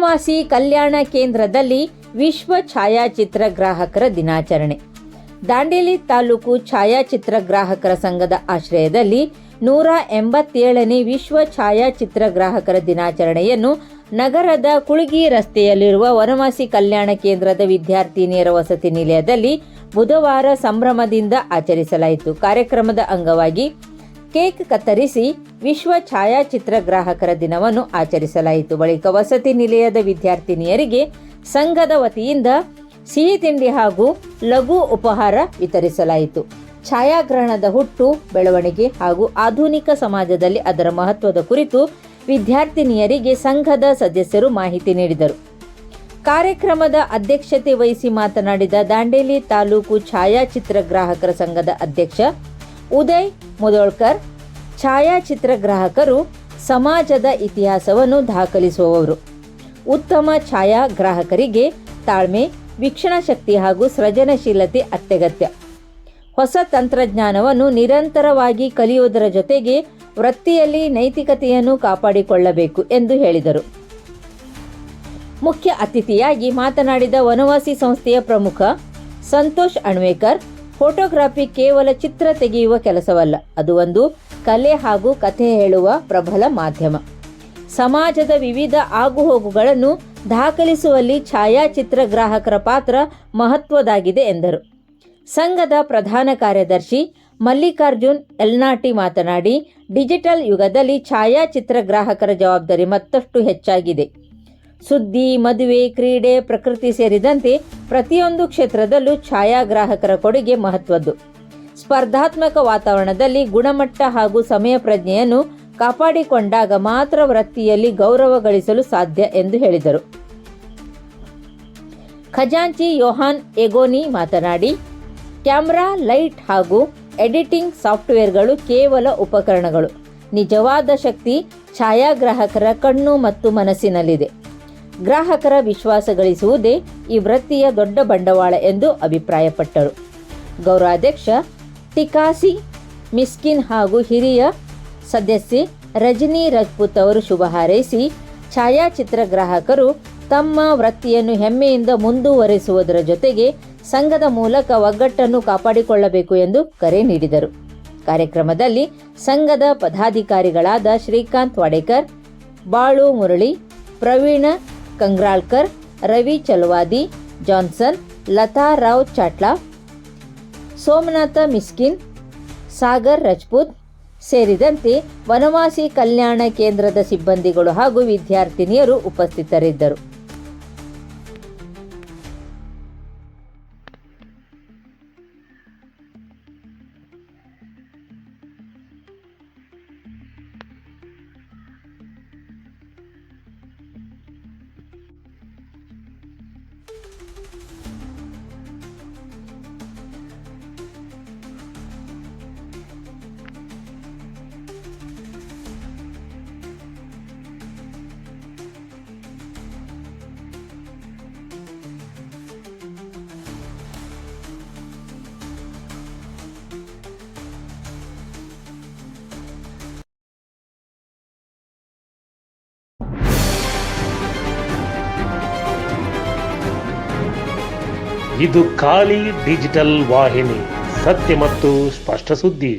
ವನವಾಸಿ ಕಲ್ಯಾಣ ಕೇಂದ್ರದಲ್ಲಿ ವಿಶ್ವ ಛಾಯಾಚಿತ್ರ ಗ್ರಾಹಕರ ದಿನಾಚರಣೆ. ದಾಂಡೇಲಿ ತಾಲೂಕು ಛಾಯಾಚಿತ್ರ ಗ್ರಾಹಕರ ಸಂಘದ ಆಶ್ರಯದಲ್ಲಿ 187ನೇ ವಿಶ್ವ ಛಾಯಾಚಿತ್ರ ಗ್ರಾಹಕರ ದಿನಾಚರಣೆಯನ್ನು ನಗರದ ಕುಳಗಿ ರಸ್ತೆಯಲ್ಲಿರುವ ವನವಾಸಿ ಕಲ್ಯಾಣ ಕೇಂದ್ರದ ವಿದ್ಯಾರ್ಥಿನಿಯರ ವಸತಿ ನಿಲಯದಲ್ಲಿ ಬುಧವಾರ ಸಂಭ್ರಮದಿಂದ ಆಚರಿಸಲಾಯಿತು. ಕಾರ್ಯಕ್ರಮದ ಅಂಗವಾಗಿ ಕೇಕ್ ಕತ್ತರಿಸಿ ವಿಶ್ವ ಛಾಯಾಚಿತ್ರ ಗ್ರಾಹಕರ ದಿನವನ್ನು ಆಚರಿಸಲಾಯಿತು. ಬಳಿಕ ವಸತಿ ನಿಲಯದ ವಿದ್ಯಾರ್ಥಿನಿಯರಿಗೆ ಸಂಘದ ವತಿಯಿಂದ ಸಿಹಿ ತಿಂಡಿ ಹಾಗೂ ಲಘು ಉಪಹಾರ ವಿತರಿಸಲಾಯಿತು. ಛಾಯಾಗ್ರಹಣದ ಹುಟ್ಟು, ಬೆಳವಣಿಗೆ ಹಾಗೂ ಆಧುನಿಕ ಸಮಾಜದಲ್ಲಿ ಅದರ ಮಹತ್ವದ ಕುರಿತು ವಿದ್ಯಾರ್ಥಿನಿಯರಿಗೆ ಸಂಘದ ಸದಸ್ಯರು ಮಾಹಿತಿ ನೀಡಿದರು. ಕಾರ್ಯಕ್ರಮದ ಅಧ್ಯಕ್ಷತೆ ವಹಿಸಿ ಮಾತನಾಡಿದ ದಾಂಡೇಲಿ ತಾಲೂಕು ಛಾಯಾಚಿತ್ರ ಗ್ರಾಹಕರ ಸಂಘದ ಅಧ್ಯಕ್ಷ ಉದಯ್ ಮುದೋಳ್ಕರ್, ಛಾಯಾಚಿತ್ರ ಗ್ರಾಹಕರು ಸಮಾಜದ ಇತಿಹಾಸವನ್ನು ದಾಖಲಿಸುವವರು. ಉತ್ತಮ ಛಾಯಾಗ್ರಾಹಕರಿಗೆ ತಾಳ್ಮೆ, ವೀಕ್ಷಣಾ ಶಕ್ತಿ ಹಾಗೂ ಸೃಜನಶೀಲತೆ ಅತ್ಯಗತ್ಯ. ಹೊಸ ತಂತ್ರಜ್ಞಾನವನ್ನು ನಿರಂತರವಾಗಿ ಕಲಿಯುವುದರ ಜೊತೆಗೆ ವೃತ್ತಿಯಲ್ಲಿ ನೈತಿಕತೆಯನ್ನು ಕಾಪಾಡಿಕೊಳ್ಳಬೇಕು ಎಂದು ಹೇಳಿದರು. ಮುಖ್ಯ ಅತಿಥಿಯಾಗಿ ಮಾತನಾಡಿದ ವನವಾಸಿ ಸಂಸ್ಥೆಯ ಪ್ರಮುಖ ಸಂತೋಷ್ ಅಣ್ವೇಕರ್, ಫೋಟೋಗ್ರಫಿ ಕೇವಲ ಚಿತ್ರ ತೆಗೆಯುವ ಕೆಲಸವಲ್ಲ, ಅದು ಒಂದು ಕಲೆ ಹಾಗೂ ಕಥೆ ಹೇಳುವ ಪ್ರಬಲ ಮಾಧ್ಯಮ. ಸಮಾಜದ ವಿವಿಧ ಆಗುಹೋಗುಗಳನ್ನು ದಾಖಲಿಸುವಲ್ಲಿ ಛಾಯಾಚಿತ್ರ ಗ್ರಾಹಕರ ಪಾತ್ರ ಮಹತ್ವದಾಗಿದೆ ಎಂದರು. ಸಂಘದ ಪ್ರಧಾನ ಕಾರ್ಯದರ್ಶಿ ಮಲ್ಲಿಕಾರ್ಜುನ್ ಯಲ್ನಾಟಿ ಮಾತನಾಡಿ, ಡಿಜಿಟಲ್ ಯುಗದಲ್ಲಿ ಛಾಯಾಚಿತ್ರ ಗ್ರಾಹಕರ ಜವಾಬ್ದಾರಿ ಮತ್ತಷ್ಟು ಹೆಚ್ಚಾಗಿದೆ. ಸುದ್ದಿ, ಮದುವೆ, ಕ್ರೀಡೆ, ಪ್ರಕೃತಿ ಸೇರಿದಂತೆ ಪ್ರತಿಯೊಂದು ಕ್ಷೇತ್ರದಲ್ಲೂ ಛಾಯಾಗ್ರಾಹಕರ ಕೊಡುಗೆ ಮಹತ್ವದ್ದು. ಸ್ಪರ್ಧಾತ್ಮಕ ವಾತಾವರಣದಲ್ಲಿ ಗುಣಮಟ್ಟ ಹಾಗೂ ಸಮಯ ಪ್ರಜ್ಞೆಯನ್ನು ಕಾಪಾಡಿಕೊಂಡಾಗ ಮಾತ್ರ ವೃತ್ತಿಯಲ್ಲಿ ಗೌರವ ಗಳಿಸಲು ಸಾಧ್ಯ ಎಂದು ಹೇಳಿದರು. ಖಜಾಂಚಿ ಯೋಹಾನ್ ಎಗೋನಿ ಮಾತನಾಡಿ, ಕ್ಯಾಮ್ರಾ, ಲೈಟ್ ಹಾಗೂ ಎಡಿಟಿಂಗ್ ಸಾಫ್ಟ್ವೇರ್ಗಳು ಕೇವಲ ಉಪಕರಣಗಳು. ನಿಜವಾದ ಶಕ್ತಿ ಛಾಯಾಗ್ರಾಹಕರ ಕಣ್ಣು ಮತ್ತು ಮನಸ್ಸಿನಲ್ಲಿದೆ. ಗ್ರಾಹಕರ ವಿಶ್ವಾಸ ಗಳಿಸುವುದೇ ಈ ವೃತ್ತಿಯ ದೊಡ್ಡ ಬಂಡವಾಳ ಎಂದು ಅಭಿಪ್ರಾಯಪಟ್ಟರು. ಗೌರವಾಧ್ಯಕ್ಷ ಟಿಕಾಸಿ ಮಿಸ್ಕಿನ್ ಹಾಗೂ ಹಿರಿಯ ಸದಸ್ಯೆ ರಜನಿ ರಜಪೂತ್ ಅವರು ಶುಭ ಹಾರೈಸಿ, ಛಾಯಾಚಿತ್ರ ಗ್ರಾಹಕರು ತಮ್ಮ ವೃತ್ತಿಯನ್ನು ಹೆಮ್ಮೆಯಿಂದ ಮುಂದುವರಿಸುವುದರ ಜೊತೆಗೆ ಸಂಘದ ಮೂಲಕ ಒಗ್ಗಟ್ಟನ್ನು ಕಾಪಾಡಿಕೊಳ್ಳಬೇಕು ಎಂದು ಕರೆ ನೀಡಿದರು. ಕಾರ್ಯಕ್ರಮದಲ್ಲಿ ಸಂಘದ ಪದಾಧಿಕಾರಿಗಳಾದ ಶ್ರೀಕಾಂತ್ ವಾಡೇಕರ್, ಬಾಳು ಮುರಳಿ, ಪ್ರವೀಣ ಕಂಗ್ರಾಳ್ಕರ್, ರವಿ ಚಲವಾದಿ, ಜಾನ್ಸನ್, ಲತಾ ರಾವ್ ಚಾಟ್ಲಾ, ಸೋಮನಾಥ ಮಿಸ್ಕಿನ್, ಸಾಗರ್ ರಜಪೂತ್ ಸೇರಿದಂತೆ ವನವಾಸಿ ಕಲ್ಯಾಣ ಕೇಂದ್ರದ ಸಿಬ್ಬಂದಿಗಳು ಹಾಗೂ ವಿದ್ಯಾರ್ಥಿನಿಯರು ಉಪಸ್ಥಿತರಿದ್ದರು. ಇದು ಖಾಲಿ ಡಿಜಿಟಲ್ ವಾಹಿನಿ, ಸತ್ಯ ಮತ್ತು ಸ್ಪಷ್ಟ ಸುದ್ದಿ.